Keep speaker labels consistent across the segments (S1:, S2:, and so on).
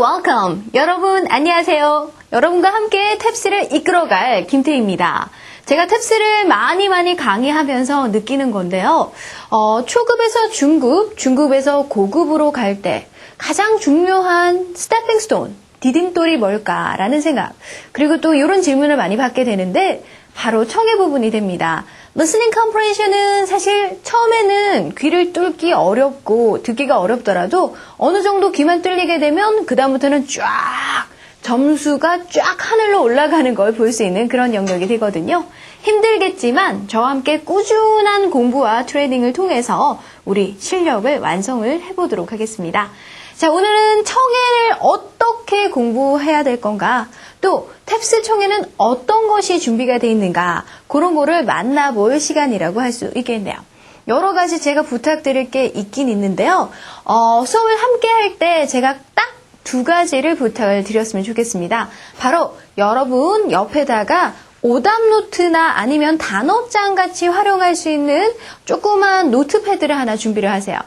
S1: welcome. 여러분 안녕하세요. 여러분과 함께 탭스를 이끌어갈 김태희입니다. 제가 탭스를 많이 강의하면서 느끼는 건데요. 초급에서 중급, 중급에서 고급으로 갈 때 가장 중요한 스태핑 스톤, 디딤돌이 뭘까라는 생각. 그리고 또 이런 질문을 많이 받게 되는데 바로 청해 부분이 됩니다. Listening comprehension은 사실 처음에는 귀를 뚫기 어렵고 듣기가 어렵더라도 어느 정도 귀만 뚫리게 되면 그 다음부터는 쫙 점수가 쫙 하늘로 올라가는 걸 볼 수 있는 그런 영역이 되거든요. 힘들겠지만 저와 함께 꾸준한 공부와 트레이닝을 통해서 우리 실력을 완성을 해보도록 하겠습니다. 자, 오늘은 청해를 어떻게 공부해야 될 건가? 또 탭스 청해는 어떤 것이 준비가 되어 있는가? 그런 거를 만나볼 시간이라고 할 수 있겠네요. 여러 가지 제가 부탁드릴 게 있긴 있는데요. 수업을 함께 할 때 제가 딱 두 가지를 부탁을 드렸으면 좋겠습니다. 바로 여러분 옆에다가 오답 노트나 아니면 단어장 같이 활용할 수 있는 조그만 노트패드를 하나 준비를 하세요.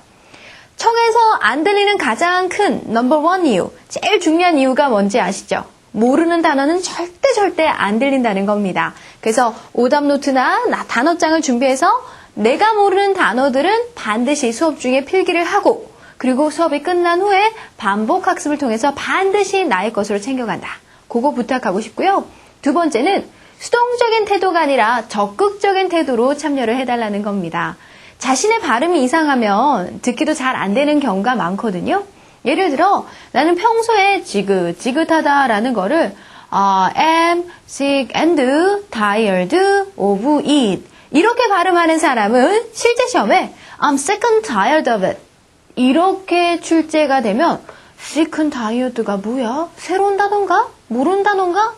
S1: 청에서 안 들리는 가장 큰 넘버 1 이유, 제일 중요한 이유가 뭔지 아시죠? 모르는 단어는 절대 안 들린다는 겁니다. 그래서 오답 노트나 단어장을 준비해서 내가 모르는 단어들은 반드시 수업 중에 필기를 하고 그리고 수업이 끝난 후에 반복 학습을 통해서 반드시 나의 것으로 챙겨간다. 그거 부탁하고 싶고요. 두 번째는 수동적인 태도가 아니라 적극적인 태도로 참여를 해달라는 겁니다. 자신의 발음이 이상하면 듣기도 잘 안 되는 경우가 많거든요. 예를 들어 나는 평소에 지긋지긋하다라는 거를 am sick and tired of it 이렇게 발음하는 사람은 실제 시험에 I'm sick and tired of it 이렇게 출제가 되면 sick and tired가 뭐야? 새로운 단어인가? 모르는 단어인가?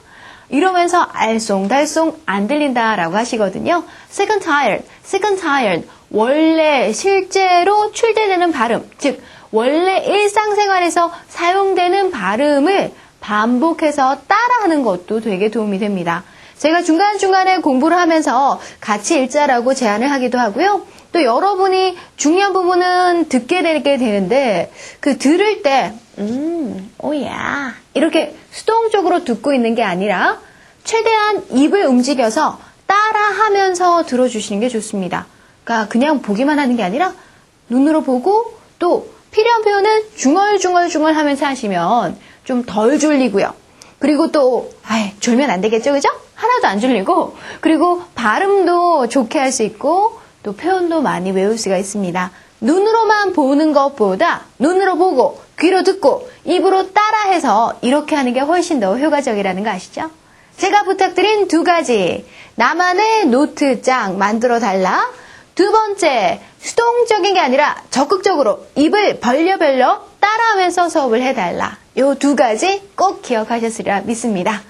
S1: 이러면서 알쏭달쏭 안 들린다라고 하시거든요. sick and tired 원래 실제로 출제되는 발음, 즉 원래 일상생활에서 사용되는 발음을 반복해서 따라하는 것도 되게 도움이 됩니다. 제가 중간중간에 공부를 하면서 같이 읽자라고 제안을 하기도 하고요. 또 여러분이 중요한 부분은 듣게 되는데 그 들을 때 오야 이렇게 수동적으로 듣고 있는 게 아니라 최대한 입을 움직여서 따라하면서 들어주시는 게 좋습니다. 그러니까 그냥 보기만 하는 게 아니라 눈으로 보고 또 필요한 표현은 중얼중얼 하면서 하시면 좀 덜 졸리고요. 그리고 또 졸면 안 되겠죠, 그죠? 하나도 안 졸리고 그리고 발음도 좋게 할 수 있고 또 표현도 많이 외울 수가 있습니다. 눈으로만 보는 것보다 눈으로 보고 귀로 듣고 입으로 따라해서 이렇게 하는 게 훨씬 더 효과적이라는 거 아시죠? 제가 부탁드린 두 가지 나만의 노트장 만들어 달라. 두 번째, 수동적인 게 아니라 적극적으로 입을 벌려 따라하면서 수업을 해달라. 요 두 가지 꼭 기억하셨으리라 믿습니다.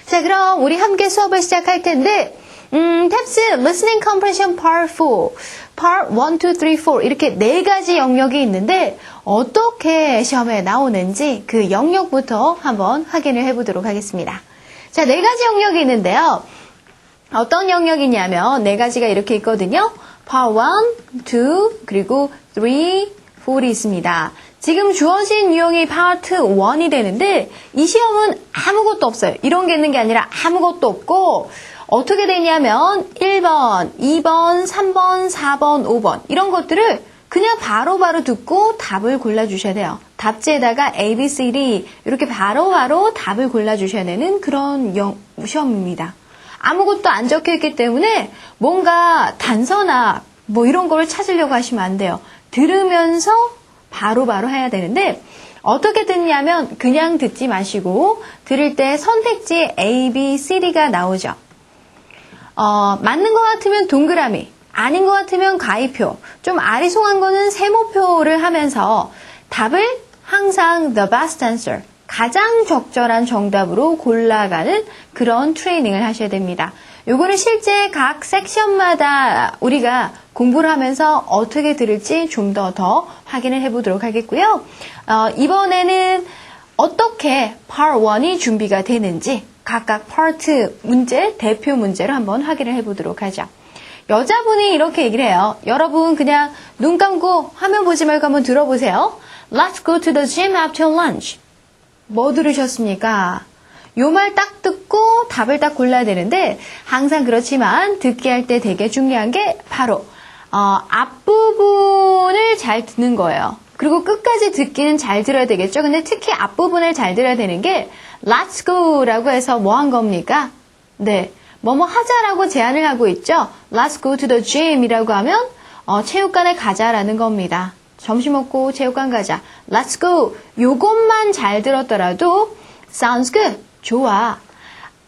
S1: 자, 그럼 우리 함께 수업을 시작할 텐데 탭스 Listening Comprehension Part 4, Part 1, 2, 3, 4 이렇게 네 가지 영역이 있는데 어떻게 시험에 나오는지 그 영역부터 한번 확인을 해보도록 하겠습니다. 자, 네 가지 영역이 있는데요. 어떤 영역이냐면 네 가지가 이렇게 있거든요. Part 1, 2, 그리고 3, 4이 있습니다. 지금 주어진 유형이 Part 1이 되는데 이 시험은 아무것도 없어요. 이런 게 있는 게 아니라 아무것도 없고 어떻게 되냐면 1번, 2번, 3번, 4번, 5번 이런 것들을 그냥 바로바로 듣고 답을 골라주셔야 돼요. 답지에다가 A, B, C, D 이렇게 바로바로 답을 골라주셔야 되는 그런 시험입니다. 아무것도 안 적혀있기 때문에 뭔가 단서나 뭐 이런 거를 찾으려고 하시면 안 돼요. 들으면서 바로바로 해야 되는데 어떻게 듣냐면 그냥 듣지 마시고 들을 때 선택지에 A, B, C, D가 나오죠. 맞는 것 같으면 동그라미, 아닌 것 같으면 가위표, 좀 아리송한 거는 세모표를 하면서 답을 항상 the best answer, 가장 적절한 정답으로 골라가는 그런 트레이닝을 하셔야 됩니다. 요거는 실제 각 섹션마다 우리가 공부를 하면서 어떻게 들을지 좀 더 확인을 해보도록 하겠고요. 이번에는 어떻게 Part 1이 준비가 되는지 각각 파트 문제, 대표 문제를 한번 확인을 해보도록 하죠. 여자분이 이렇게 얘기를 해요. 여러분 그냥 눈 감고 화면 보지 말고 한번 들어보세요. Let's go to the gym after lunch. 뭐 들으셨습니까? 요 말 딱 듣고 답을 딱 골라야 되는데 항상 그렇지만 듣기 할 때 되게 중요한 게 바로 앞부분을 잘 듣는 거예요. 그리고 끝까지 듣기는 잘 들어야 되겠죠. 근데 특히 앞부분을 잘 들어야 되는 게 Let's go라고 해서 뭐 한 겁니까? 네, 뭐뭐 하자라고 제안을 하고 있죠. Let's go to the gym이라고 하면 체육관에 가자라는 겁니다. 점심 먹고 체육관 가자. Let's go. 요것만 잘 들었더라도 sounds good. 좋아.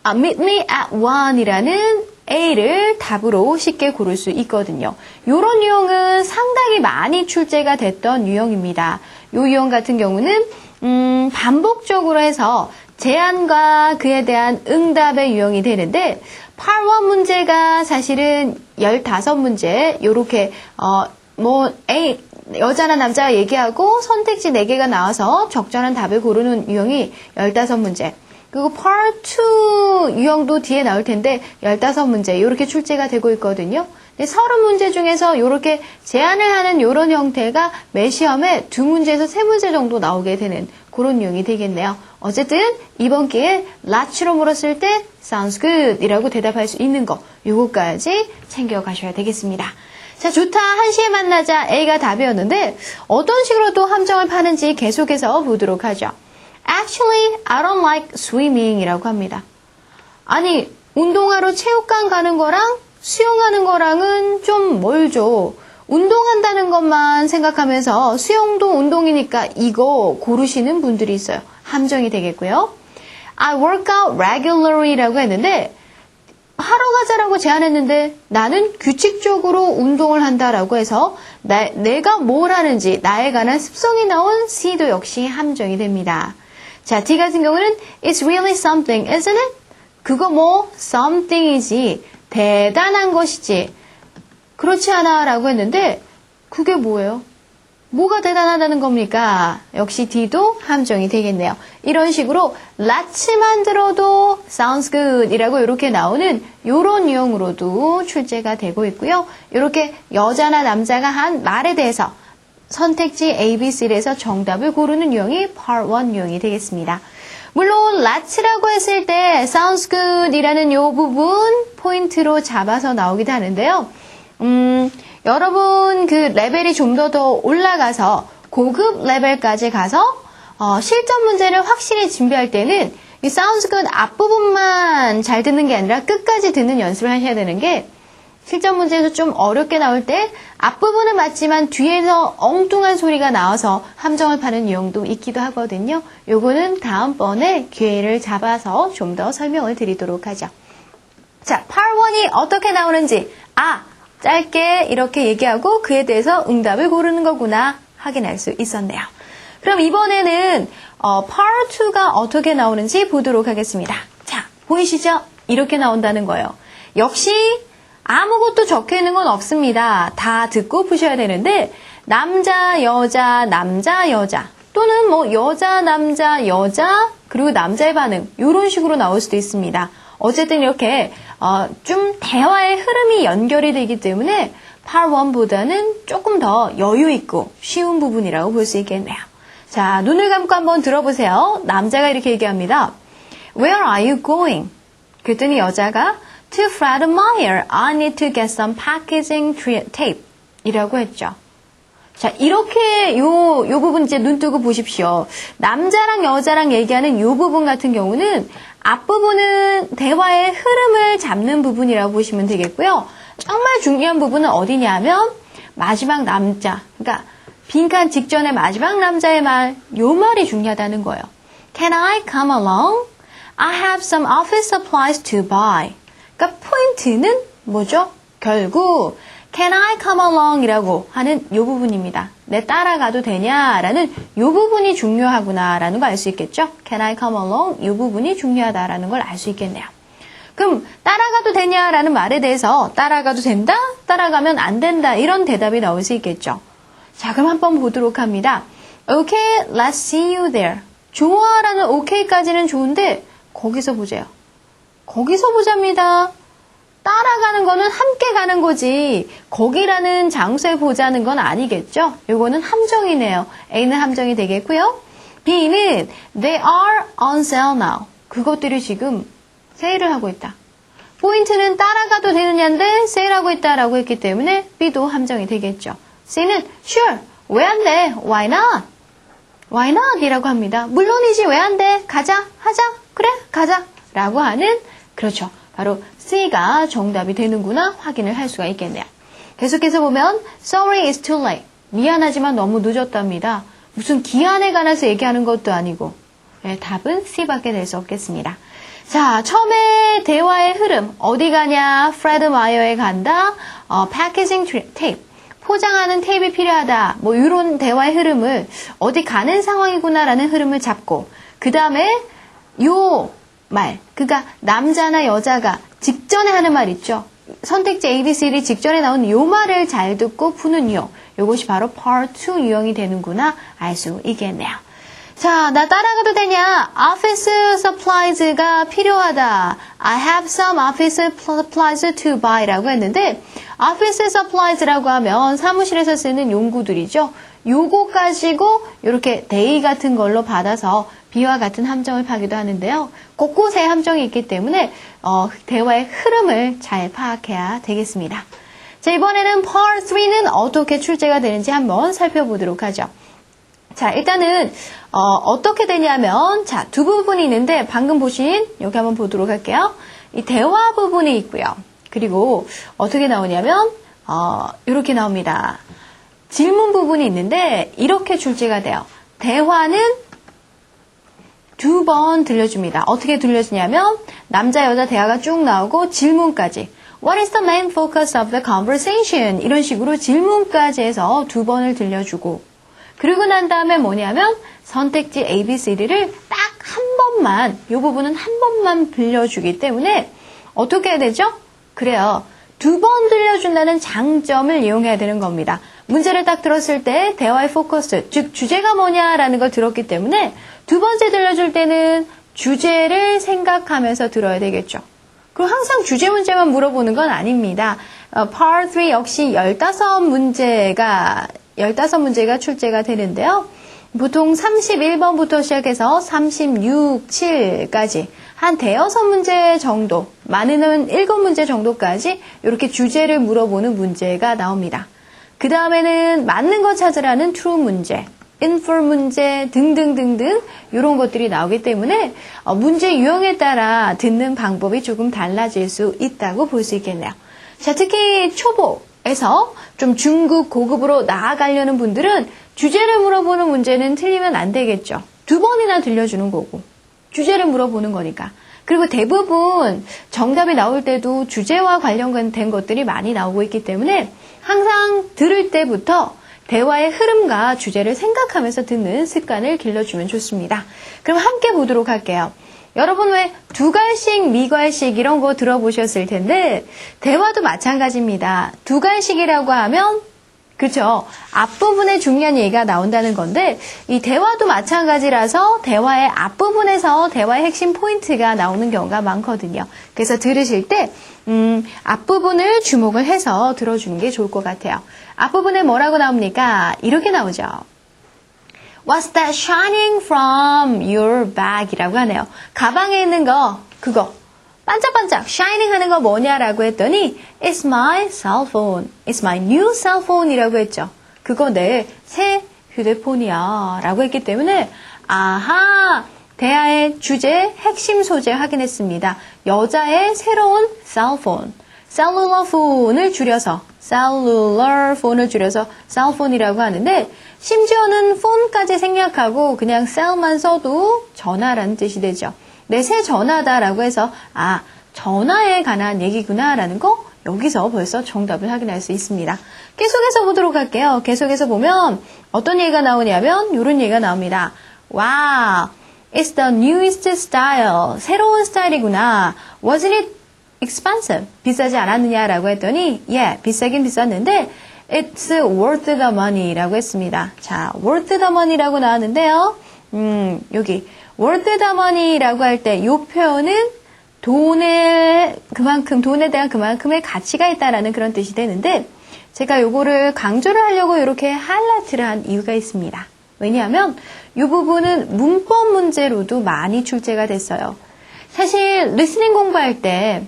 S1: Meet me at 1이라는 A를 답으로 쉽게 고를 수 있거든요. 이런 유형은 상당히 많이 출제가 됐던 유형입니다. 이 유형 같은 경우는 반복적으로 해서 제안과 그에 대한 응답의 유형이 되는데 Part 1 문제가 사실은 15문제 요렇게 A 여자나 남자가 얘기하고 선택지 4개가 나와서 적절한 답을 고르는 유형이 15문제. 그리고 Part 2 유형도 뒤에 나올 텐데 15문제 이렇게 출제가 되고 있거든요. 근데 30문제 중에서 이렇게 제안을 하는 이런 형태가 매 시험에 2문제에서 3문제 정도 나오게 되는 그런 유형이 되겠네요. 어쨌든 이번 기회에 Let's로 물었을 때 Sounds good 이라고 대답할 수 있는 거 요거까지 챙겨가셔야 되겠습니다. 자, 좋다. 1시에 만나자. A가 답이었는데 어떤 식으로 또 함정을 파는지 계속해서 보도록 하죠. Actually, I don't like swimming 이라고 합니다. 아니, 운동하러 체육관 가는 거랑 수영하는 거랑은 좀 멀죠. 운동한다는 것만 생각하면서 수영도 운동이니까 이거 고르시는 분들이 있어요. 함정이 되겠고요. I work out regularly라고 했는데 하러 가자라고 제안했는데 나는 규칙적으로 운동을 한다라고 해서 내가 뭘 하는지 나에 관한 습성이 나온 C도 역시 함정이 됩니다. 자, D 같은 경우는 It's really something, isn't it? 그거 뭐 something이지 대단한 것이지 그렇지 않아 라고 했는데 그게 뭐예요? 뭐가 대단하다는 겁니까? 역시 D도 함정이 되겠네요. 이런 식으로 Let's만 들어도 sounds good 이라고 이렇게 나오는 이런 유형으로도 출제가 되고 있고요. 이렇게 여자나 남자가 한 말에 대해서 선택지 A, B, C에서 정답을 고르는 유형이 Part 1 유형이 되겠습니다. 물론 Let's라고 했을 때 sounds good 이라는 이 부분 포인트로 잡아서 나오기도 하는데요. 여러분 그 레벨이 좀 더 올라가서 고급 레벨까지 가서 실전 문제를 확실히 준비할 때는 이 sounds good 앞부분만 잘 듣는 게 아니라 끝까지 듣는 연습을 하셔야 되는 게 실전 문제에서 좀 어렵게 나올 때 앞부분은 맞지만 뒤에서 엉뚱한 소리가 나와서 함정을 파는 유형도 있기도 하거든요. 요거는 다음번에 기회를 잡아서 좀 더 설명을 드리도록 하죠. 자, Part 1이 어떻게 나오는지 짧게 이렇게 얘기하고 그에 대해서 응답을 고르는 거구나 확인할 수 있었네요. 그럼 이번에는 Part 2가 어떻게 나오는지 보도록 하겠습니다. 자, 보이시죠? 이렇게 나온다는 거예요. 역시 아무것도 적혀있는 건 없습니다. 다 듣고 푸셔야 되는데 남자, 여자, 남자, 여자 또는 뭐 여자, 남자, 여자 그리고 남자의 반응 이런 식으로 나올 수도 있습니다. 어쨌든 이렇게 좀 대화의 흐름이 연결이 되기 때문에 Part 1보다는 조금 더 여유 있고 쉬운 부분이라고 볼 수 있겠네요. 자, 눈을 감고 한번 들어보세요. 남자가 이렇게 얘기합니다. Where are you going? 그랬더니 여자가 To Fred Meyer, I need to get some packaging tape 이라고 했죠. 자, 이렇게 요 부분 이제 눈 뜨고 보십시오. 남자랑 여자랑 얘기하는 요 부분 같은 경우는 앞부분은 대화의 흐름을 잡는 부분이라고 보시면 되겠고요. 정말 중요한 부분은 어디냐면 마지막 남자, 그러니까 빈칸 직전에 마지막 남자의 말, 요 말이 중요하다는 거예요. Can I come along? I have some office supplies to buy. 그러니까 포인트는 뭐죠? 결국 Can I come along? 이라고 하는 요 부분입니다. 내 따라가도 되냐라는 요 부분이 중요하구나라는 걸 알 수 있겠죠? Can I come along? 요 부분이 중요하다라는 걸 알 수 있겠네요. 그럼 따라가도 되냐라는 말에 대해서 따라가도 된다? 따라가면 안 된다? 이런 대답이 나올 수 있겠죠. 자, 그럼 한번 보도록 합니다. Okay, let's see you there. 좋아라는 OK까지는 좋은데 거기서 보세요. 거기서 보자입니다. 따라가는 거는 함께 가는 거지 거기라는 장소에 보자는 건 아니겠죠? 요거는 함정이네요. A는 함정이 되겠고요. B는 they are on sale now. 그것들이 지금 세일을 하고 있다. 포인트는 따라가도 되느냐인데 세일하고 있다라고 했기 때문에 B도 함정이 되겠죠. C는 sure, 왜 안 돼? Why not? Why not? 이라고 합니다. 물론이지 왜 안 돼? 가자, 하자, 그래, 가자 라고 하는 그렇죠. 바로 C가 정답이 되는구나 확인을 할 수가 있겠네요. 계속해서 보면 sorry it's too late. 미안하지만 너무 늦었답니다. 무슨 기한에 관해서 얘기하는 것도 아니고 네, 답은 C밖에 될 수 없겠습니다. 자, 처음에 대화의 흐름 어디 가냐? 프레드 마이어에 간다. 패키징 테이프 포장하는 테이프가 필요하다. 뭐 이런 대화의 흐름을 어디 가는 상황이구나라는 흐름을 잡고 그 다음에 요 말, 그러니까 남자나 여자가 직전에 하는 말 있죠. 선택지 A, B, C를 직전에 나오는 요 말을 잘 듣고 푸는 유형. 요것이 바로 Part 2 유형이 되는구나 알 수 있겠네요. 자, 나 따라가도 되냐? Office supplies가 필요하다. I have some office supplies to buy 라고 했는데 office supplies라고 하면 사무실에서 쓰는 용구들이죠. 요거 가지고 이렇게 대의 같은 걸로 받아서 B와 같은 함정을 파기도 하는데요. 곳곳에 함정이 있기 때문에 대화의 흐름을 잘 파악해야 되겠습니다. 자, 이번에는 Part 3는 어떻게 출제가 되는지 한번 살펴보도록 하죠. 자, 일단은 어떻게 되냐면 자, 두 부분이 있는데 방금 보신 여기 한번 보도록 할게요. 이 대화 부분이 있고요. 그리고 어떻게 나오냐면 이렇게 나옵니다. 질문 부분이 있는데 이렇게 출제가 돼요. 대화는 두 번 들려줍니다. 어떻게 들려주냐면 남자 여자 대화가 쭉 나오고 질문까지 What is the main focus of the conversation? 이런 식으로 질문까지 해서 두 번을 들려주고 그리고 난 다음에 뭐냐면 선택지 A, B, C를 딱 한 번만 이 부분은 한 번만 들려주기 때문에 어떻게 해야 되죠? 그래요. 두 번 들려준다는 장점을 이용해야 되는 겁니다. 문제를 딱 들었을 때 대화의 포커스, 즉 주제가 뭐냐라는 걸 들었기 때문에 두 번째 들려줄 때는 주제를 생각하면서 들어야 되겠죠. 그리고 항상 주제 문제만 물어보는 건 아닙니다. Part 3 역시 15문제가 출제가 되는데요. 보통 31번부터 시작해서 36, 7까지 한 대여섯 문제 정도, 많으면 7문제 정도까지 이렇게 주제를 물어보는 문제가 나옵니다. 그 다음에는 맞는 거 찾으라는 true 문제, infer 문제 등등등등 이런 것들이 나오기 때문에 문제 유형에 따라 듣는 방법이 조금 달라질 수 있다고 볼 수 있겠네요. 자, 특히 초보에서 좀 중급, 고급으로 나아가려는 분들은 주제를 물어보는 문제는 틀리면 안 되겠죠. 두 번이나 들려주는 거고 주제를 물어보는 거니까. 그리고 대부분 정답이 나올 때도 주제와 관련된 것들이 많이 나오고 있기 때문에 항상 들을 때부터 대화의 흐름과 주제를 생각하면서 듣는 습관을 길러주면 좋습니다. 그럼 함께 보도록 할게요. 여러분 왜 두갈식, 미갈식 이런 거 들어보셨을 텐데 대화도 마찬가지입니다. 두갈식이라고 하면 그렇죠. 앞부분에 중요한 얘기가 나온다는 건데 이 대화도 마찬가지라서 대화의 앞부분에서 대화의 핵심 포인트가 나오는 경우가 많거든요. 그래서 들으실 때 앞부분을 주목을 해서 들어주는 게 좋을 것 같아요. 앞부분에 뭐라고 나옵니까? 이렇게 나오죠. What's that shining from your bag? 이라고 하네요. 가방에 있는 거, 그거. 반짝반짝 shining 하는 거 뭐냐라고 했더니 It's my cell phone. It's my new cell phone 이라고 했죠. 그거 내 새 휴대폰이야 라고 했기 때문에 아하 대화의 주제 핵심 소재 확인했습니다. 여자의 새로운 cell phone. cellular phone을 줄여서 cellular phone을 줄여서 cell phone이라고 하는데 심지어는 phone까지 생략하고 그냥 cell만 써도 전화라는 뜻이 되죠. 내 새 전화다라고 해서 아 전화에 관한 얘기구나라는 거 여기서 벌써 정답을 확인할 수 있습니다. 계속해서 보도록 할게요. 계속해서 보면 어떤 얘기가 나오냐면 이런 얘기가 나옵니다. Wow, it's the newest style. 새로운 스타일이구나. Wasn't it expensive? 비싸지 않았느냐라고 했더니 yeah, 비싸긴 비쌌는데 it's worth the money라고 했습니다. 자, worth the money라고 나왔는데요. 여기 worth the money라고 할 때 이 표현은 돈에 대한 그만큼의 가치가 있다라는 그런 뜻이 되는데 제가 요거를 강조를 하려고 이렇게 하이라이트를 한 이유가 있습니다. 왜냐하면 이 부분은 문법 문제로도 많이 출제가 됐어요. 사실 리스닝 공부할 때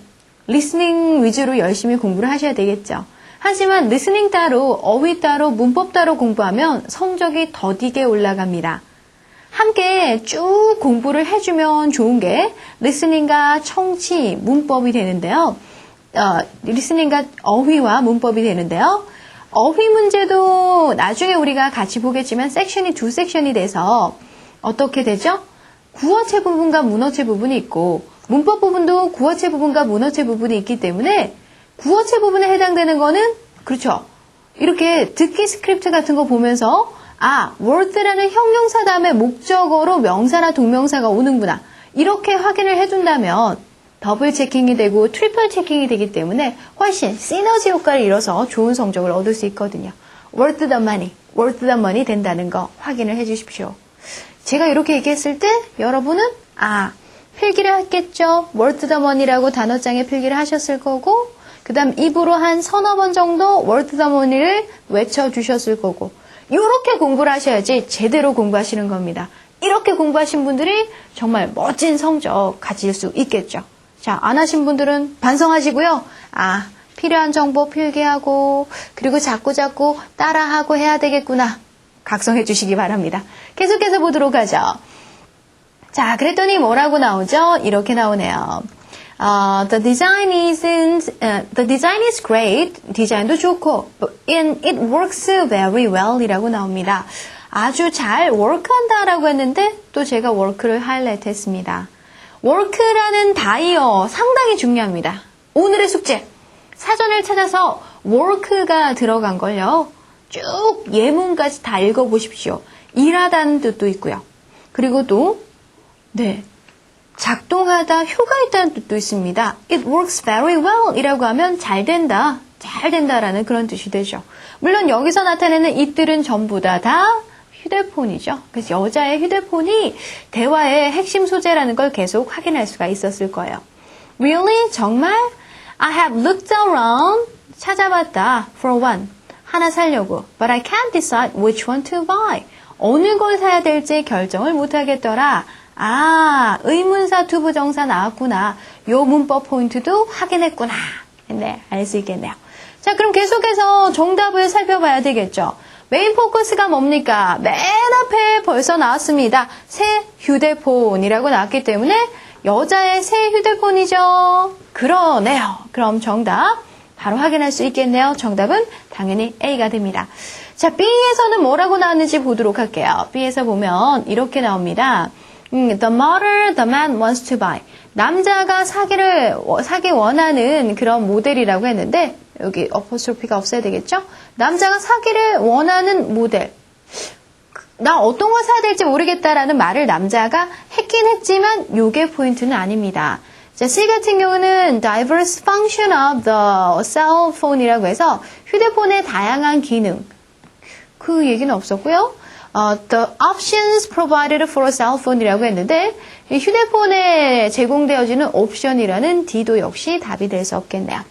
S1: 리스닝 위주로 열심히 공부를 하셔야 되겠죠. 하지만 리스닝 따로, 어휘 따로, 문법 따로 공부하면 성적이 더디게 올라갑니다. 함께 쭉 공부를 해주면 좋은 게 리스닝과 청취, 문법이 되는데요. 리스닝과 어휘와 문법이 되는데요. 어휘 문제도 나중에 우리가 같이 보겠지만 섹션이 두 섹션이 돼서 어떻게 되죠? 구어체 부분과 문어체 부분이 있고 문법 부분도 구어체 부분과 문어체 부분이 있기 때문에 구어체 부분에 해당되는 거는 그렇죠. 이렇게 듣기 스크립트 같은 거 보면서 word라는 형용사 다음에 목적어로 명사나 동명사가 오는구나. 이렇게 확인을 해둔다면 더블 체킹이 되고 트리플 체킹이 되기 때문에 훨씬 시너지 효과를 이뤄서 좋은 성적을 얻을 수 있거든요. word the money 된다는 거 확인을 해 주십시오. 제가 이렇게 얘기했을 때 여러분은 필기를 했겠죠. word the money라고 단어장에 필기를 하셨을 거고 그 다음 입으로 한 서너 번 정도 word the money를 외쳐주셨을 거고 이렇게 공부를 하셔야지 제대로 공부하시는 겁니다. 이렇게 공부하신 분들이 정말 멋진 성적 가질 수 있겠죠. 자, 안 하신 분들은 반성하시고요. 필요한 정보 필기하고 그리고 자꾸 따라하고 해야 되겠구나. 각성해 주시기 바랍니다. 계속해서 보도록 하죠. 자, 그랬더니 뭐라고 나오죠? 이렇게 나오네요. The design is great. 디자인도 좋고, and it works very well. 이라고 나옵니다. 아주 잘 work한다라고 했는데, 또 제가 work를 하이라이트 했습니다. work라는 다이어 상당히 중요합니다. 오늘의 숙제. 사전을 찾아서 work가 들어간 걸요. 쭉 예문까지 다 읽어보십시오. 일하다는 뜻도 있고요. 그리고 또, 작동하다, 효과 있다는 뜻도 있습니다. It works very well 이라고 하면 잘 된다라는 그런 뜻이 되죠. 물론 여기서 나타내는 이들은 전부 다 휴대폰이죠. 그래서 여자의 휴대폰이 대화의 핵심 소재라는 걸 계속 확인할 수가 있었을 거예요. Really? 정말? I have looked around. 찾아봤다. For one. 하나 사려고. But I can't decide which one to buy. 어느 걸 사야 될지 결정을 못하겠더라. 의문사 투부정사 나왔구나. 요 문법 포인트도 확인했구나. 네, 알 수 있겠네요. 자, 그럼 계속해서 정답을 살펴봐야 되겠죠. 메인 포커스가 뭡니까? 맨 앞에 벌써 나왔습니다. 새 휴대폰이라고 나왔기 때문에 여자의 새 휴대폰이죠. 그러네요. 그럼 정답 바로 확인할 수 있겠네요. 정답은 당연히 A가 됩니다. 자, B에서는 뭐라고 나왔는지 보도록 할게요. B에서 보면 이렇게 나옵니다. The model the man wants to buy. 남자가 사기 원하는 그런 모델이라고 했는데 여기 어포스트로피가 없어야 되겠죠? 남자가 사기를 원하는 모델. 나 어떤 걸 사야 될지 모르겠다라는 말을 남자가 했긴 했지만 요게 포인트는 아닙니다. 자, C 같은 경우는 diverse function of the cell phone이라고 해서 휴대폰의 다양한 기능. 그 얘기는 없었고요. The options provided for a cell phone이라고 했는데 휴대폰에 제공되어지는 옵션이라는 D도 역시 답이 될 수 없겠네요.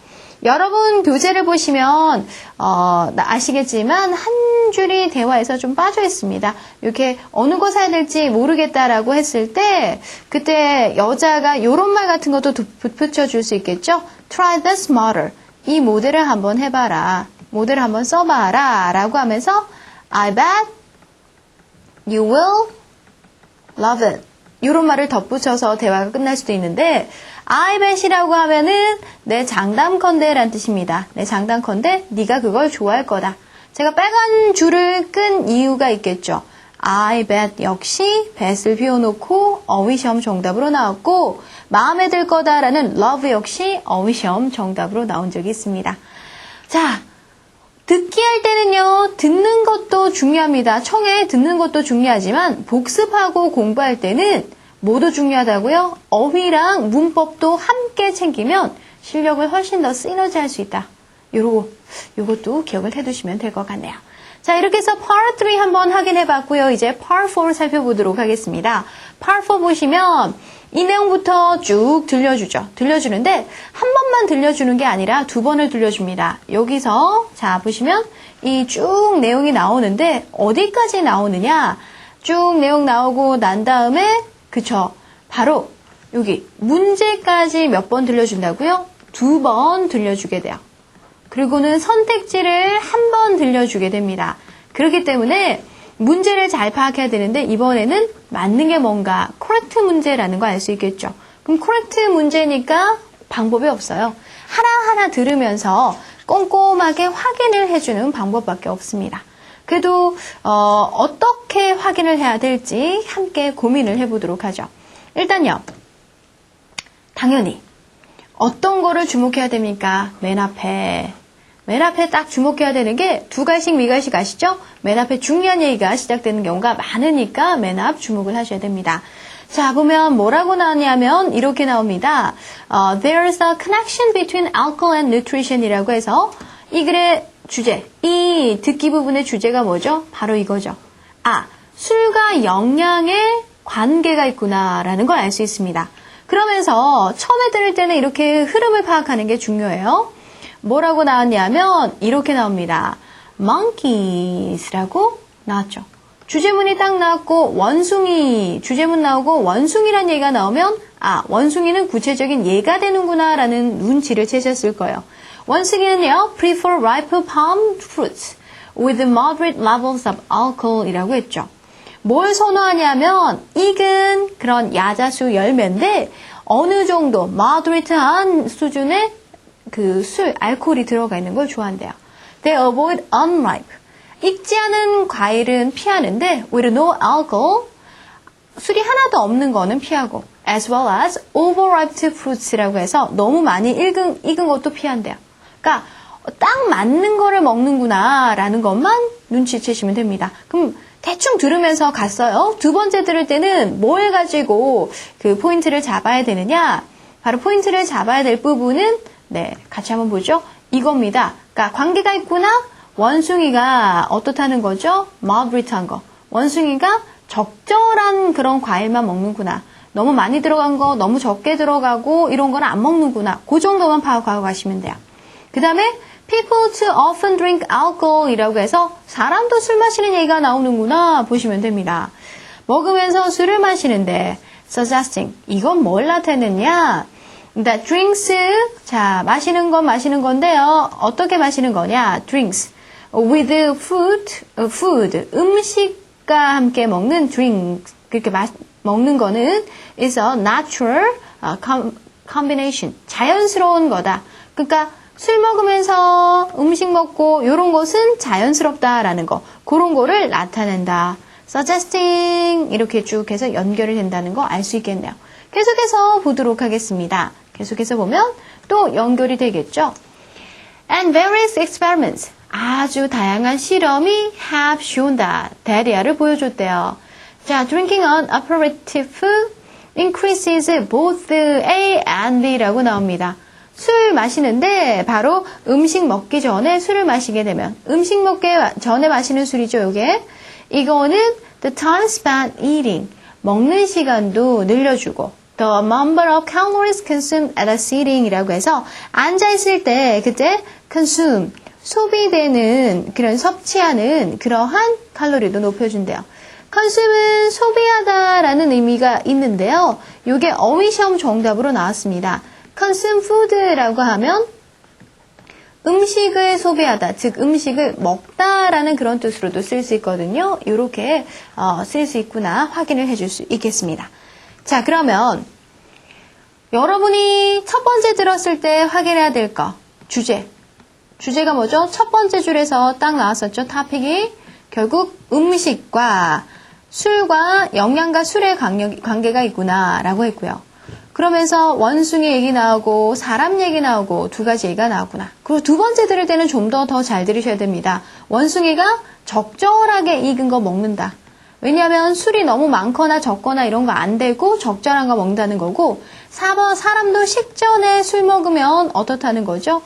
S1: 여러분 교재를 보시면 아시겠지만 한 줄이 대화에서 좀 빠져 있습니다. 이렇게 어느 거 사야 될지 모르겠다라고 했을 때 그때 여자가 이런 말 같은 것도 붙여줄 수 있겠죠. Try this model. 이 모델을 한번 해봐라. 모델을 한번 써봐라 라고 하면서 I bet you will love it. 이런 말을 덧붙여서 대화가 끝날 수도 있는데 I bet이라고 하면은 내 장담컨대 라는 뜻입니다. 내 장담컨대 네가 그걸 좋아할 거다. 제가 빨간 줄을 끈 이유가 있겠죠. I bet 역시 bet을 비워놓고 어휘시험 정답으로 나왔고 마음에 들 거다라는 love 역시 어휘시험 정답으로 나온 적이 있습니다. 자, 듣기 할 때는요, 듣는 것도 중요합니다. 청해 듣는 것도 중요하지만 복습하고 공부할 때는 모두 중요하다고요? 어휘랑 문법도 함께 챙기면 실력을 훨씬 더 시너지할 수 있다. 요것도 기억을 해두시면 될 것 같네요. 자, 이렇게 해서 Part 3 한번 확인해 봤고요. 이제 Part 4 살펴보도록 하겠습니다. Part 4 보시면 이 내용부터 쭉 들려주는데 한 번만 들려주는 게 아니라 두 번을 들려줍니다. 여기서 자 보시면 이 쭉 내용이 나오는데 어디까지 나오느냐? 쭉 내용 나오고 난 다음에 그쵸? 바로 여기 문제까지 몇 번 들려준다고요? 2번 들려주게 돼요. 그리고는 선택지를 한 번 들려주게 됩니다. 그렇기 때문에 문제를 잘 파악해야 되는데 이번에는 맞는 게 뭔가 correct 문제라는 거 알 수 있겠죠. 그럼 correct 문제니까 방법이 없어요. 하나하나 들으면서 꼼꼼하게 확인을 해주는 방법밖에 없습니다. 그래도 어떻게 확인을 해야 될지 함께 고민을 해보도록 하죠. 일단요. 당연히 어떤 거를 주목해야 됩니까? 맨 앞에 딱 주목해야 되는 게 두 가지 미가식 아시죠? 맨 앞에 중요한 얘기가 시작되는 경우가 많으니까 맨 앞 주목을 하셔야 됩니다. 자, 보면 뭐라고 나오냐면 이렇게 나옵니다. There's a connection between alcohol and nutrition 이라고 해서 이 글의 주제, 이 듣기 부분의 주제가 뭐죠? 바로 이거죠. 아, 술과 영양의 관계가 있구나라는 걸 알 수 있습니다. 그러면서 처음에 들을 때는 이렇게 흐름을 파악하는 게 중요해요. 뭐라고 나왔냐면 이렇게 나옵니다. monkeys라고 나왔죠. 주제문이 딱 나왔고 원숭이 주제문 나오고 원숭이란 얘기가 나오면 아 원숭이는 구체적인 예가 되는구나 라는 눈치를 채셨을 거예요. 원숭이는요 prefer ripe palm fruits with moderate levels of alcohol 이라고 했죠. 뭘 선호하냐면 익은 그런 야자수 열매인데 어느 정도 moderate한 수준의 그 술, 알코올이 들어가 있는 걸 좋아한대요. They avoid unripe. 익지 않은 과일은 피하는데 with no alcohol, 술이 하나도 없는 거는 피하고 as well as overripe fruits라고 해서 너무 많이 익은 것도 피한대요. 그러니까 딱 맞는 거를 먹는구나 라는 것만 눈치채시면 됩니다. 그럼 대충 들으면서 갔어요. 두 번째 들을 때는 뭘 가지고 그 포인트를 잡아야 되느냐? 바로 포인트를 잡아야 될 부분은 네, 같이 한번 보죠. 이겁니다. 그러니까 관계가 있구나. 원숭이가 어떻다는 거죠? moderate한 거. 원숭이가 적절한 그런 과일만 먹는구나. 너무 많이 들어간 거, 너무 적게 들어가고 이런 거는 안 먹는구나. 그 정도만 파악하고 가시면 돼요. 그 다음에 people to often drink alcohol 이라고 해서 사람도 술 마시는 얘기가 나오는구나 보시면 됩니다. 먹으면서 술을 마시는데 suggesting 이건 뭘 나타내느냐? that drinks 자 마시는 건데요. 어떻게 마시는 거냐? drinks with food 음식과 함께 먹는 drink 그렇게 먹는 거는 is a natural combination 자연스러운 거다. 그러니까 술 먹으면서 음식 먹고 이런 것은 자연스럽다라는 거 그런 거를 나타낸다. suggesting 이렇게 쭉 해서 연결이 된다는 거 알 수 있겠네요. 계속해서 보도록 하겠습니다. 계속해서 보면 또 연결이 되겠죠. And various experiments 아주 다양한 실험이 have shown that 데리아를 보여줬대요. 자, drinking an aperitif increases both A and B라고 나옵니다. 술 마시는데 바로 음식 먹기 전에 술을 마시게 되면 음식 먹기 전에 마시는 술이죠. 이거는 the time spent eating 먹는 시간도 늘려주고 the number of calories consumed at a sitting 이라고 해서 앉아있을 때 그때 consume 소비되는 그런 섭취하는 그러한 칼로리도 높여준대요. consume은 소비하다라는 의미가 있는데요. 이게 어휘시험 정답으로 나왔습니다. consume food라고 하면 음식을 소비하다, 즉 음식을 먹다라는 그런 뜻으로도 쓸 수 있거든요. 이렇게 쓸 수 있구나 확인을 해줄 수 있겠습니다. 자, 그러면 여러분이 첫 번째 들었을 때 확인해야 될 거, 주제가 뭐죠? 첫 번째 줄에서 딱 나왔었죠. 토픽이 결국 음식과 술과 영양과 술의 관계가 있구나라고 했고요. 그러면서 원숭이 얘기 나오고 사람 얘기 나오고 두 가지 얘기가 나오구나. 그리고 두 번째 들을 때는 좀 더 잘 들으셔야 됩니다. 원숭이가 적절하게 익은 거 먹는다. 왜냐하면 술이 너무 많거나 적거나 이런 거 안 되고 적절한 거 먹는다는 거고 4번 사람도 식전에 술 먹으면 어떻다는 거죠?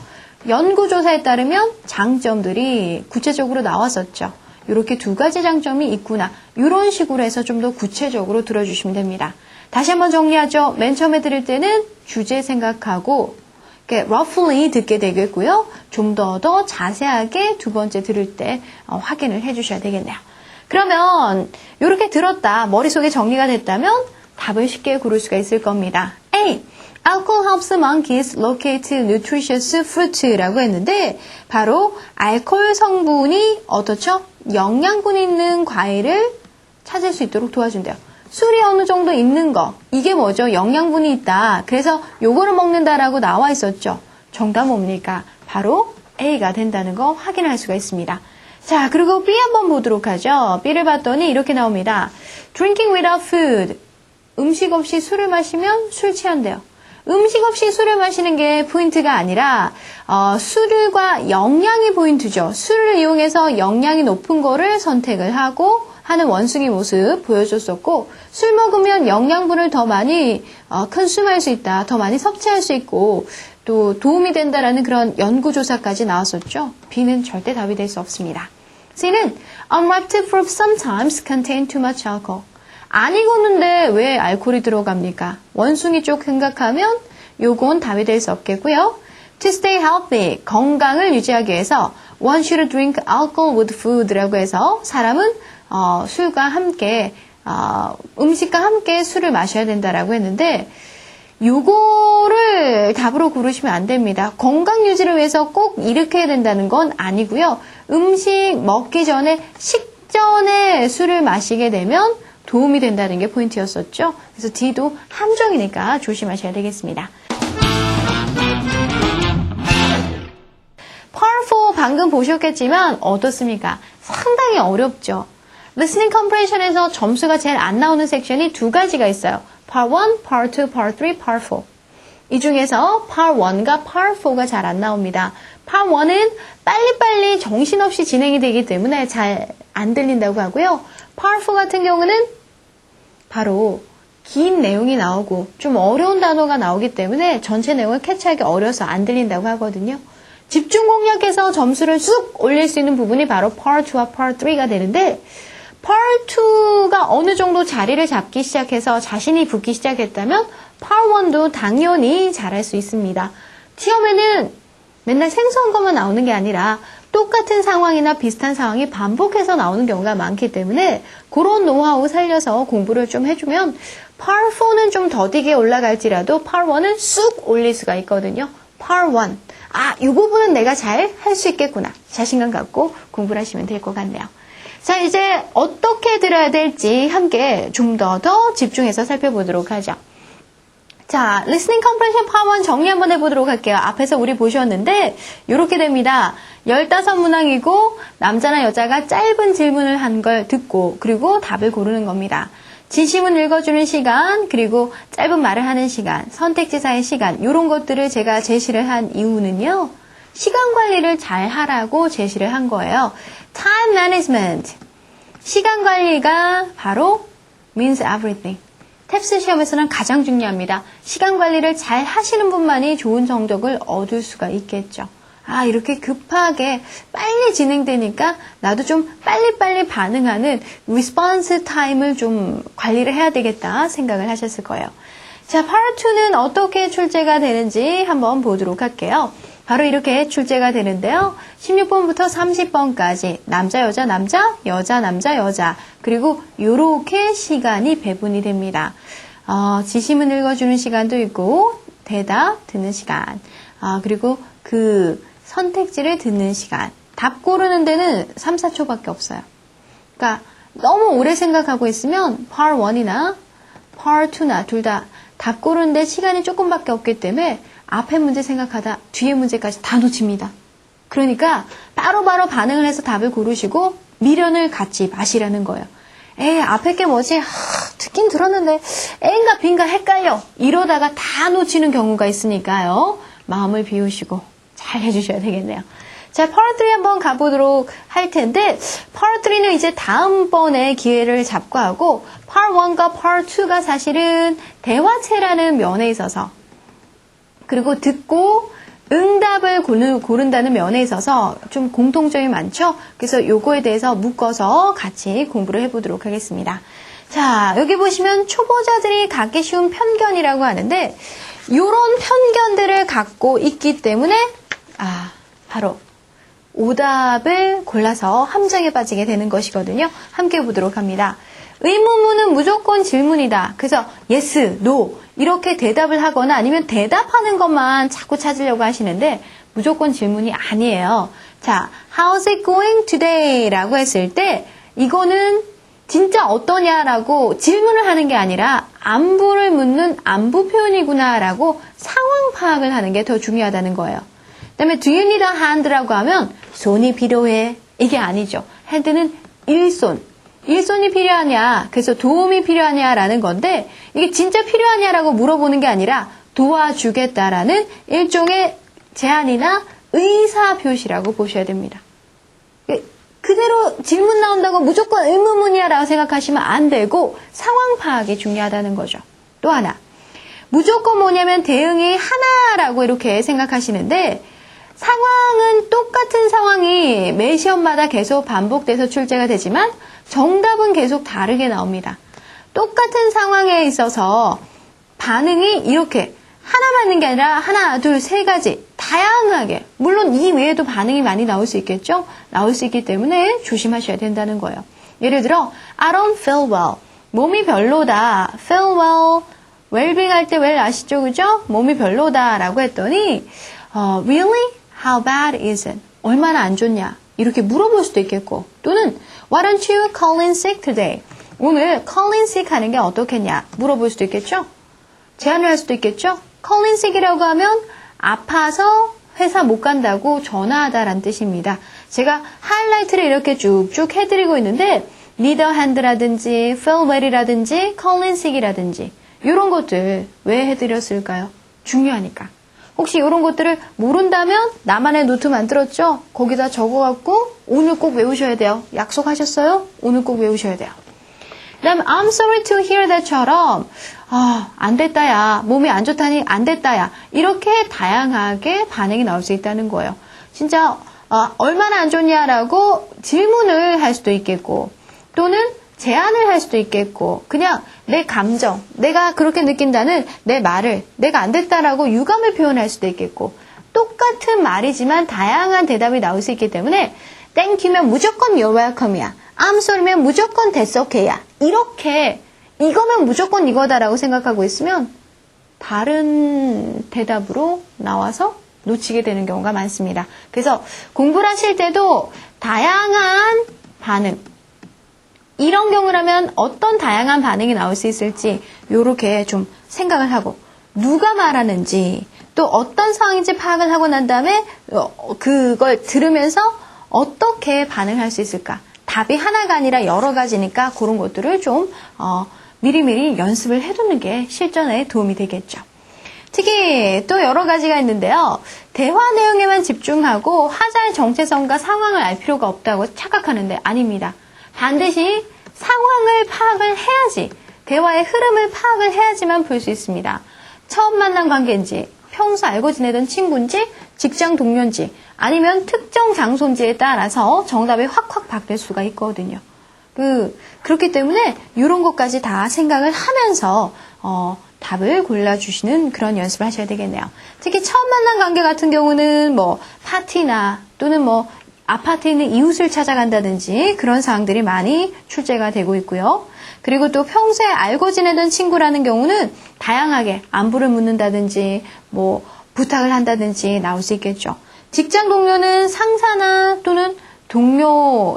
S1: 연구조사에 따르면 장점들이 구체적으로 나왔었죠. 이렇게 두 가지 장점이 있구나. 이런 식으로 해서 좀 더 구체적으로 들어주시면 됩니다. 다시 한번 정리하죠. 맨 처음에 들을 때는 주제 생각하고 roughly 듣게 되겠고요. 좀 더 자세하게 두 번째 들을 때 확인을 해주셔야 되겠네요. 그러면 이렇게 들었다, 머릿속에 정리가 됐다면 답을 쉽게 고를 수가 있을 겁니다. A. Alcohol helps monkeys locate nutritious fruit라고 했는데 바로 알코올 성분이 어떻죠? 영양분 있는 과일을 찾을 수 있도록 도와준대요. 술이 어느 정도 있는 거, 이게 뭐죠? 영양분이 있다. 그래서 요거를 먹는다라고 나와 있었죠. 정답 뭡니까? 바로 A가 된다는 거 확인할 수가 있습니다. 자, 그리고 B 한번 보도록 하죠. B를 봤더니 이렇게 나옵니다. Drinking without food. 음식 없이 술을 마시면 술 취한대요. 음식 없이 술을 마시는 게 포인트가 아니라 술과 영양이 포인트죠. 술을 이용해서 영양이 높은 거를 선택을 하고 하는 원숭이 모습 보여줬었고, 술 먹으면 영양분을 더 많이 컨슘할 수 있다, 더 많이 섭취할 수 있고 또 도움이 된다라는 그런 연구조사까지 나왔었죠. B는 절대 답이 될 수 없습니다. C는 unripe fruits sometimes contain too much alcohol. 안 익었는데 왜 알코올이 들어갑니까? 원숭이 쪽 생각하면 요건 답이 될 수 없겠고요. To stay healthy, 건강을 유지하기 위해서 one should drink alcohol with food라고 해서 사람은 술과 함께 음식과 함께 술을 마셔야 된다라고 했는데 요거를 답으로 고르시면 안 됩니다. 건강 유지를 위해서 꼭 이렇게 해야 된다는 건 아니고요. 음식 먹기 전에 식전에 술을 마시게 되면 도움이 된다는 게 포인트였었죠. 그래서 D도 함정이니까 조심하셔야 되겠습니다. Part 4 방금 보셨겠지만 어떻습니까? 상당히 어렵죠. Listening Comprehension에서 점수가 제일 안 나오는 섹션이 두 가지가 있어요. Part 1, Part 2, Part 3, Part 4. 이 중에서 Part 1과 Part 4가 잘 안 나옵니다. Part 1은 빨리빨리 정신없이 진행이 되기 때문에 잘 안 들린다고 하고요. Part 4 같은 경우는 바로 긴 내용이 나오고 좀 어려운 단어가 나오기 때문에 전체 내용을 캐치하기 어려서 안 들린다고 하거든요. 집중 공략해서 점수를 쑥 올릴 수 있는 부분이 바로 Part 2와 Part 3가 되는데 Part 2가 어느 정도 자리를 잡기 시작해서 자신이 붙기 시작했다면 Part 1도 당연히 잘할 수 있습니다. 시험에는 맨날 생소한 것만 나오는 게 아니라 똑같은 상황이나 비슷한 상황이 반복해서 나오는 경우가 많기 때문에 그런 노하우 살려서 공부를 좀 해주면 Part 4는 좀 더디게 올라갈지라도 Part 1은 쑥 올릴 수가 있거든요. Part 1. 이 부분은 내가 잘 할 수 있겠구나. 자신감 갖고 공부를 하시면 될 것 같네요. 자, 이제 어떻게 들어야 될지 함께 좀 더 집중해서 살펴보도록 하죠. 자, Listening Comprehension Part 1 정리 한번 해보도록 할게요. 앞에서 우리 보셨는데 이렇게 됩니다. 15문항이고 남자나 여자가 짧은 질문을 한 걸 듣고 그리고 답을 고르는 겁니다. 진심은 읽어주는 시간, 그리고 짧은 말을 하는 시간, 선택지사의 시간, 이런 것들을 제가 제시를 한 이유는요. 시간 관리를 잘 하라고 제시를 한 거예요. Time management. 시간 관리가 바로 means everything. 탭스 시험에서는 가장 중요합니다. 시간 관리를 잘 하시는 분만이 좋은 성적을 얻을 수가 있겠죠. 이렇게 급하게 빨리 진행되니까 나도 좀 빨리빨리 반응하는 response time을 좀 관리를 해야 되겠다 생각을 하셨을 거예요. 자, Part 2는 어떻게 출제가 되는지 한번 보도록 할게요. 바로 이렇게 출제가 되는데요. 16번부터 30번까지 남자, 여자, 남자, 여자, 남자, 여자 그리고 이렇게 시간이 배분이 됩니다. 지시문 읽어주는 시간도 있고 대답 듣는 시간 그리고 그 선택지를 듣는 시간 답 고르는 데는 3, 4초밖에 없어요. 그러니까 너무 오래 생각하고 있으면 Part 1이나 Part 2나 둘 다 답 고르는데 시간이 조금밖에 없기 때문에 앞에 문제 생각하다 뒤에 문제까지 다 놓칩니다. 그러니까 바로바로 반응을 해서 답을 고르시고 미련을 갖지 마시라는 거예요. 앞에 게 뭐지? 듣긴 들었는데 A인가 B인가 헷갈려. 이러다가 다 놓치는 경우가 있으니까요. 마음을 비우시고 잘 해주셔야 되겠네요. 자, Part 3 한번 가보도록 할 텐데 Part 3는 이제 다음번에 기회를 잡고 하고 Part 1과 Part 2가 사실은 대화체라는 면에 있어서 그리고 듣고 응답을 고른다는 면에 있어서 좀 공통점이 많죠? 그래서 요거에 대해서 묶어서 같이 공부를 해보도록 하겠습니다. 자, 여기 보시면 초보자들이 갖기 쉬운 편견이라고 하는데 요런 편견들을 갖고 있기 때문에 바로 오답을 골라서 함정에 빠지게 되는 것이거든요. 함께 보도록 합니다. 의문문은 무조건 질문이다. 그래서 yes, no 이렇게 대답을 하거나 아니면 대답하는 것만 자꾸 찾으려고 하시는데 무조건 질문이 아니에요. 자, how's it going today? 라고 했을 때 이거는 진짜 어떠냐라고 질문을 하는 게 아니라 안부를 묻는 안부 표현이구나 라고 상황 파악을 하는 게 더 중요하다는 거예요. 그 다음에 do you need a hand라고 하면 손이 필요해. 이게 아니죠. hand는 일손이 필요하냐, 그래서 도움이 필요하냐라는 건데 이게 진짜 필요하냐라고 물어보는 게 아니라 도와주겠다라는 일종의 제안이나 의사 표시라고 보셔야 됩니다. 그대로 질문 나온다고 무조건 의문문이야 라고 생각하시면 안 되고 상황 파악이 중요하다는 거죠. 또 하나, 무조건 뭐냐면 대응이 하나라고 이렇게 생각하시는데 상황은 똑같은 상황이 매 시험마다 계속 반복돼서 출제가 되지만 정답은 계속 다르게 나옵니다. 똑같은 상황에 있어서 반응이 이렇게 하나만 있는 게 아니라 하나, 둘, 세 가지 다양하게, 물론 이 외에도 반응이 많이 나올 수 있겠죠? 나올 수 있기 때문에 조심하셔야 된다는 거예요. 예를 들어 I don't feel well. 몸이 별로다. feel well. well-being 할 때 well 아시죠? 그죠? 몸이 별로다 라고 했더니 really? How bad is it? 얼마나 안 좋냐? 이렇게 물어볼 수도 있겠고 또는 Why don't you call in sick today? 오늘 call in sick 하는 게 어떻겠냐? 물어볼 수도 있겠죠? 제안을 할 수도 있겠죠? call in sick이라고 하면 아파서 회사 못 간다고 전화하다라는 뜻입니다. 제가 하이라이트를 이렇게 쭉쭉 해드리고 있는데 need a hand라든지 feel well이라든지 call in sick이라든지 이런 것들 왜 해드렸을까요? 중요하니까. 혹시 이런 것들을 모른다면 나만의 노트 만들었죠? 거기다 적어갖고 오늘 꼭 외우셔야 돼요. 약속하셨어요? 오늘 꼭 외우셔야 돼요. 그 다음에 I'm sorry to hear that처럼 안 됐다야, 몸이 안 좋다니 안 됐다야 이렇게 다양하게 반응이 나올 수 있다는 거예요. 진짜 얼마나 안 좋냐라고 질문을 할 수도 있겠고 또는 제안을 할 수도 있겠고 그냥 내 감정, 내가 그렇게 느낀다는 내 말을 내가 안 됐다라고 유감을 표현할 수도 있겠고 똑같은 말이지만 다양한 대답이 나올 수 있기 때문에 Thank you면 무조건 You're welcome이야. I'm sorry면 무조건 That's okay야. 이렇게 이거면 무조건 이거다라고 생각하고 있으면 다른 대답으로 나와서 놓치게 되는 경우가 많습니다. 그래서 공부를 하실 때도 다양한 반응 이런 경우라면 어떤 다양한 반응이 나올 수 있을지 이렇게 좀 생각을 하고 누가 말하는지 또 어떤 상황인지 파악을 하고 난 다음에 그걸 들으면서 어떻게 반응할 수 있을까? 답이 하나가 아니라 여러 가지니까 그런 것들을 좀 미리미리 연습을 해두는 게 실전에 도움이 되겠죠. 특히 또 여러 가지가 있는데요. 대화 내용에만 집중하고 하자의 정체성과 상황을 알 필요가 없다고 착각하는데 아닙니다. 반드시 상황을 파악을 해야지 대화의 흐름을 파악을 해야지만 볼 수 있습니다. 처음 만난 관계인지 평소 알고 지내던 친구인지 직장 동료인지 아니면 특정 장소인지에 따라서 정답이 확확 바뀔 수가 있거든요. 그렇기 때문에 이런 것까지 다 생각을 하면서 답을 골라주시는 그런 연습을 하셔야 되겠네요. 특히 처음 만난 관계 같은 경우는 뭐 파티나 또는 뭐 아파트에 있는 이웃을 찾아간다든지 그런 사항들이 많이 출제가 되고 있고요. 그리고 또 평소에 알고 지내던 친구라는 경우는 다양하게 안부를 묻는다든지 뭐 부탁을 한다든지 나올 수 있겠죠. 직장 동료는 상사나 또는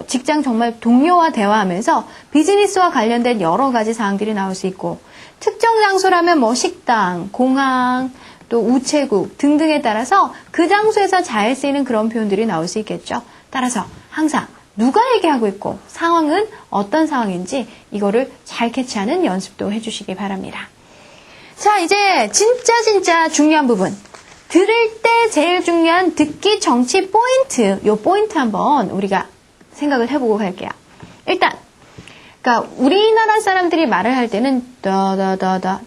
S1: 직장 정말 동료와 대화하면서 비즈니스와 관련된 여러 가지 사항들이 나올 수 있고 특정 장소라면 뭐 식당, 공항, 또 우체국 등등에 따라서 그 장소에서 잘 쓰이는 그런 표현들이 나올 수 있겠죠. 따라서 항상 누가 얘기하고 있고 상황은 어떤 상황인지 이거를 잘 캐치하는 연습도 해주시기 바랍니다. 자, 이제 진짜 중요한 부분. 들을 때 제일 중요한 듣기 정치 포인트. 요 포인트 한번 우리가 생각을 해보고 갈게요. 일단 그러니까 우리나라 사람들이 말을 할 때는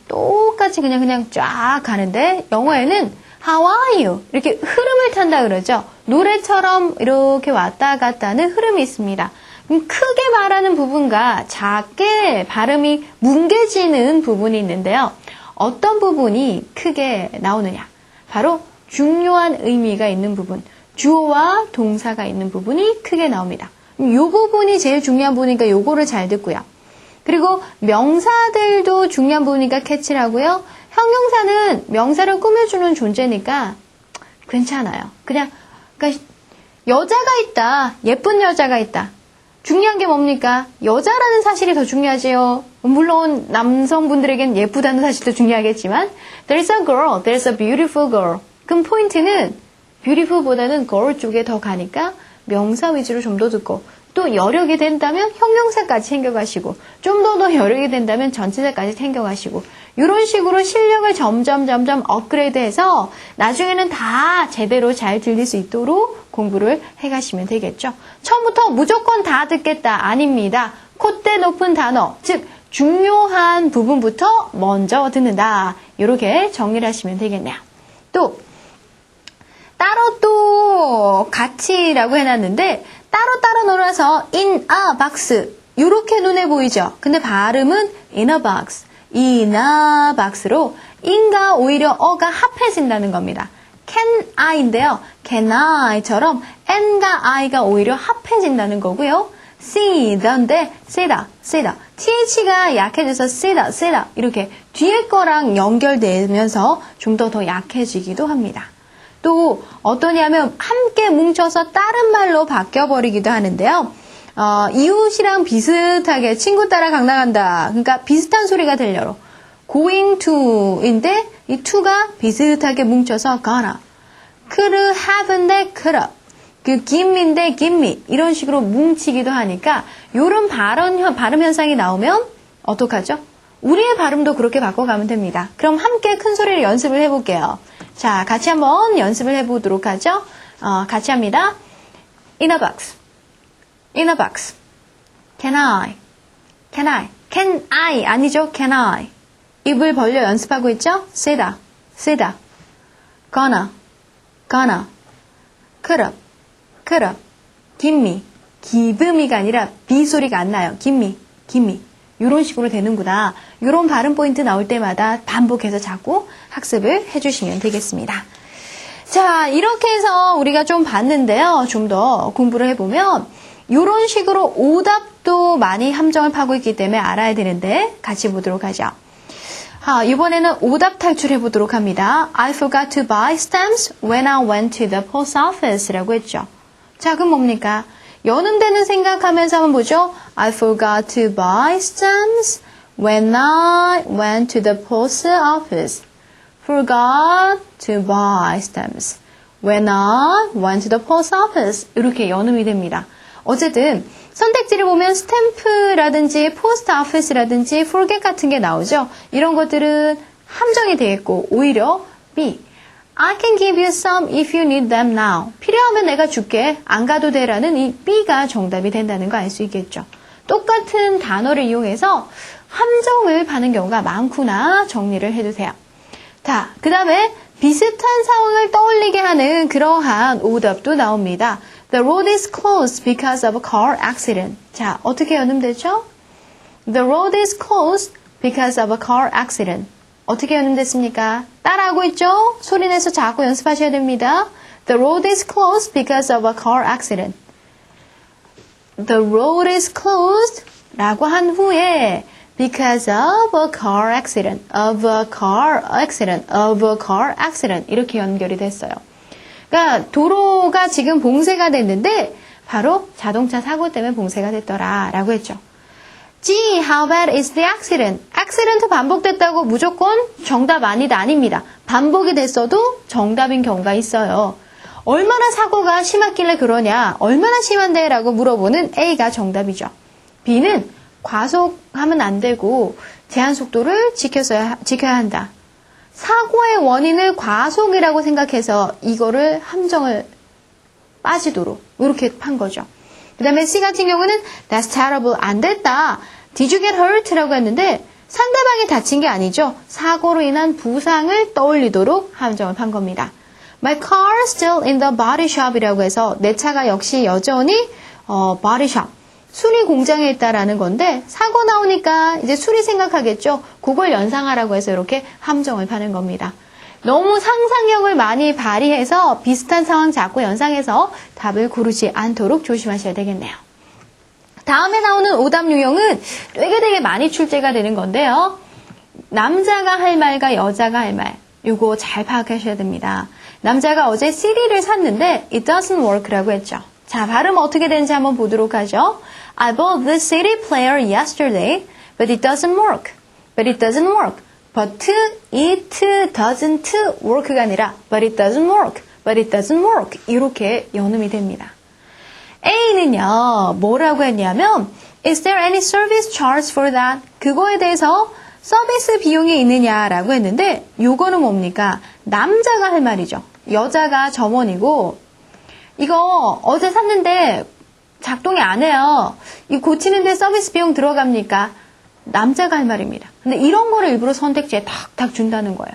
S1: 똑같이 그냥 쫙 가는데 영어에는 How are you? 이렇게 흐름을 탄다 그러죠. 노래처럼 이렇게 왔다 갔다 하는 흐름이 있습니다. 크게 말하는 부분과 작게 발음이 뭉개지는 부분이 있는데요. 어떤 부분이 크게 나오느냐? 바로 중요한 의미가 있는 부분, 주어와 동사가 있는 부분이 크게 나옵니다. 이 부분이 제일 중요한 부분이니까 요거를 잘 듣고요. 그리고 명사들도 중요한 부분이니까 캐치를 하고요. 형용사는 명사를 꾸며주는 존재니까 괜찮아요. 그러니까 여자가 있다, 예쁜 여자가 있다. 중요한 게 뭡니까? 여자라는 사실이 더 중요하지요. 물론 남성분들에겐 예쁘다는 사실도 중요하겠지만 There's a girl, there's a beautiful girl. 그럼 포인트는 beautiful보다는 girl 쪽에 더 가니까 명사 위주로 좀 더 듣고 또 여력이 된다면 형용사까지 챙겨가시고 좀 더 여력이 된다면 전치사까지 챙겨가시고 이런 식으로 실력을 점점 업그레이드해서 나중에는 다 제대로 잘 들릴 수 있도록 공부를 해가시면 되겠죠. 처음부터 무조건 다 듣겠다 아닙니다. 콧대 높은 단어, 즉 중요한 부분부터 먼저 듣는다. 이렇게 정리를 하시면 되겠네요. 또 따로 또 같이라고 해놨는데 따로 놀아서 in a box 이렇게 눈에 보이죠. 근데 발음은 in a box, in a box로 in과 오히려 어가 합해진다는 겁니다. can I인데요. can I처럼 n과 I가 오히려 합해진다는 거고요. see인데 see다. th가 약해져서 see다 이렇게 뒤에 거랑 연결되면서 좀 더 약해지기도 합니다. 또 어떠냐면 함께 뭉쳐서 다른 말로 바뀌어버리기도 하는데요. 이웃이랑 비슷하게 친구 따라 강 나간다. 그러니까 비슷한 소리가 들려요. going to인데 이 to가 비슷하게 뭉쳐서 gonna. could have인데 could have. 그 give인데 give me. 이런 식으로 뭉치기도 하니까 이런 발음 현상이 나오면 어떡하죠? 우리의 발음도 그렇게 바꿔가면 됩니다. 그럼 함께 큰 소리를 연습을 해볼게요. 자, 같이 한번 연습을 해보도록 하죠. 같이 합니다. In a box. In a box. Can I? Can I? 아니죠. Can I? 입을 벌려 연습하고 있죠? 세다. Gonna. Could have. Give me. give me가 아니라 be 소리가 안 나요. give me. 이런 식으로 되는구나. 이런 발음 포인트 나올 때마다 반복해서 자꾸 학습을 해주시면 되겠습니다. 자, 이렇게 해서 우리가 좀 봤는데요. 좀 더 공부를 해보면 이런 식으로 오답도 많이 함정을 파고 있기 때문에 알아야 되는데 같이 보도록 하죠. 이번에는 오답 탈출해 보도록 합니다. I forgot to buy stamps when I went to the post office 라고 했죠. 자, 그럼 뭡니까? 여는 데는 생각하면서 한번 보죠. I forgot to buy stamps when I went to the post office. Forgot to buy stamps when I went to the post office. 이렇게 연음이 됩니다. 어쨌든 선택지를 보면 스탬프라든지 포스트 오피스라든지 forget 같은 게 나오죠. 이런 것들은 함정이 되겠고 오히려 B. I can give you some if you need them now. 필요하면 내가 줄게. 안 가도 돼라는 이 B가 정답이 된다는 거 알 수 있겠죠. 똑같은 단어를 이용해서 함정을 파는 경우가 많구나 정리를 해두세요. 자, 그 다음에 비슷한 상황을 떠올리게 하는 그러한 오답도 나옵니다. The road is closed because of a car accident. 자, 어떻게 연음되죠? The road is closed because of a car accident. 어떻게 연음됐습니까? 따라하고 있죠? 소리내서 자꾸 연습하셔야 됩니다. The road is closed because of a car accident. The road is closed 라고 한 후에 because of a car accident, of a car accident 이렇게 연결이 됐어요. 그러니까 도로가 지금 봉쇄가 됐는데 바로 자동차 사고 때문에 봉쇄가 됐더라 라고 했죠. Gee, how bad is the accident? accident 반복됐다고 무조건 정답 아닙니다. 반복이 됐어도 정답인 경우가 있어요. 얼마나 사고가 심했길래 그러냐? 얼마나 심한데? 라고 물어보는 A가 정답이죠. B는 과속하면 안 되고 제한 속도를 지켜야 한다. 사고의 원인을 과속이라고 생각해서 이거를 함정을 빠지도록 이렇게 판 거죠. 그 다음에 C 같은 경우는 That's terrible. 안 됐다. Did you get hurt? 라고 했는데 상대방이 다친 게 아니죠. 사고로 인한 부상을 떠올리도록 함정을 판 겁니다. My car is still in the body shop이라고 해서 내 차가 역시 여전히 body shop, 수리 공장에 있다라는 건데 사고 나오니까 이제 수리 생각하겠죠. 그걸 연상하라고 해서 이렇게 함정을 파는 겁니다. 너무 상상력을 많이 발휘해서 비슷한 상황 자꾸 연상해서 답을 고르지 않도록 조심하셔야 되겠네요. 다음에 나오는 오답 유형은 되게 많이 출제가 되는 건데요. 남자가 할 말과 여자가 할 말, 이거 잘 파악하셔야 됩니다. 남자가 어제 CD를 샀는데 it doesn't work라고 했죠. 자, 발음 어떻게 되는지 한번 보도록 하죠. I bought this CD player yesterday, but it doesn't work. But it doesn't work. But it doesn't work가 아니라 but it doesn't work. But it doesn't work. 이렇게 연음이 됩니다. A는요, 뭐라고 했냐면 Is there any service charge for that? 그거에 대해서 서비스 비용이 있느냐라고 했는데 요거는 뭡니까? 남자가 할 말이죠. 여자가 점원이고 이거 어제 샀는데 작동이 안 해요. 이 고치는데 서비스 비용 들어갑니까? 남자가 할 말입니다. 근데 이런 거를 일부러 선택지에 탁탁 준다는 거예요.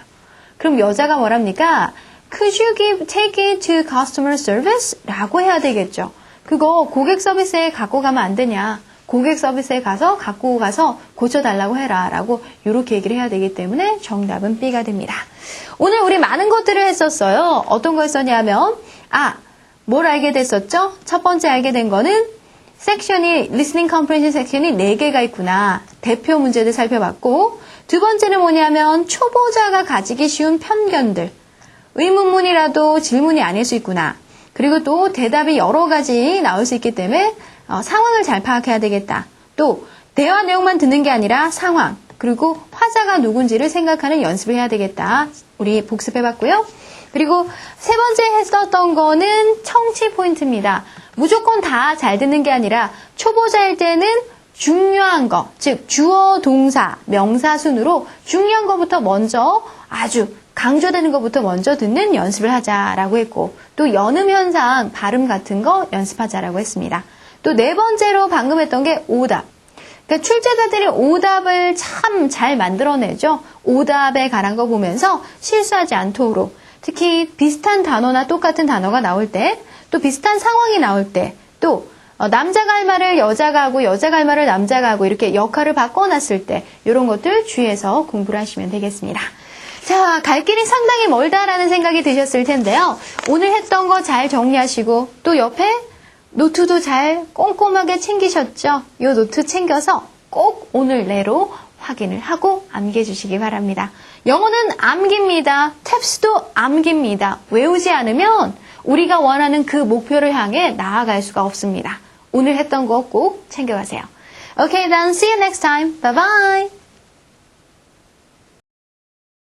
S1: 그럼 여자가 뭐랍니까? Could you take it to customer service? 라고 해야 되겠죠. 그거 고객 서비스에 갖고 가면 안 되냐. 고객 서비스에 가서 갖고 가서 고쳐달라고 해라 라고 이렇게 얘기를 해야 되기 때문에 정답은 B가 됩니다. 오늘 우리 많은 것들을 했었어요. 어떤 거 했었냐면 뭘 알게 됐었죠? 첫 번째 알게 된 거는 섹션이 listening comprehension 섹션이 4개가 있구나. 대표 문제들 살펴봤고 두 번째는 뭐냐면 초보자가 가지기 쉬운 편견들. 의문문이라도 질문이 아닐 수 있구나. 그리고 또 대답이 여러 가지 나올 수 있기 때문에 상황을 잘 파악해야 되겠다. 또 대화 내용만 듣는 게 아니라 상황 그리고 화자가 누군지를 생각하는 연습을 해야 되겠다. 우리 복습해봤고요. 그리고 세 번째 했었던 거는 청취 포인트입니다. 무조건 다 잘 듣는 게 아니라 초보자일 때는 중요한 거, 즉 주어, 동사, 명사 순으로 중요한 거부터 먼저 아주 강조되는 것부터 먼저 듣는 연습을 하자라고 했고 또 연음 현상, 발음 같은 거 연습하자라고 했습니다. 또 네 번째로 방금 했던 게 오답. 그러니까 출제자들이 오답을 참 잘 만들어내죠. 오답에 관한 거 보면서 실수하지 않도록 특히 비슷한 단어나 똑같은 단어가 나올 때 또 비슷한 상황이 나올 때 또 남자가 할 말을 여자가 하고 여자가 할 말을 남자가 하고 이렇게 역할을 바꿔놨을 때 이런 것들 주의해서 공부를 하시면 되겠습니다. 자, 갈 길이 상당히 멀다라는 생각이 드셨을 텐데요. 오늘 했던 거 잘 정리하시고 또 옆에 노트도 잘 꼼꼼하게 챙기셨죠? 이 노트 챙겨서 꼭 오늘 내로 확인을 하고 암기해주시기 바랍니다. 영어는 암기입니다. 탭스도 암기입니다. 외우지 않으면 우리가 원하는 그 목표를 향해 나아갈 수가 없습니다. 오늘 했던 거 꼭 챙겨가세요. Okay, then see you next time. Bye bye.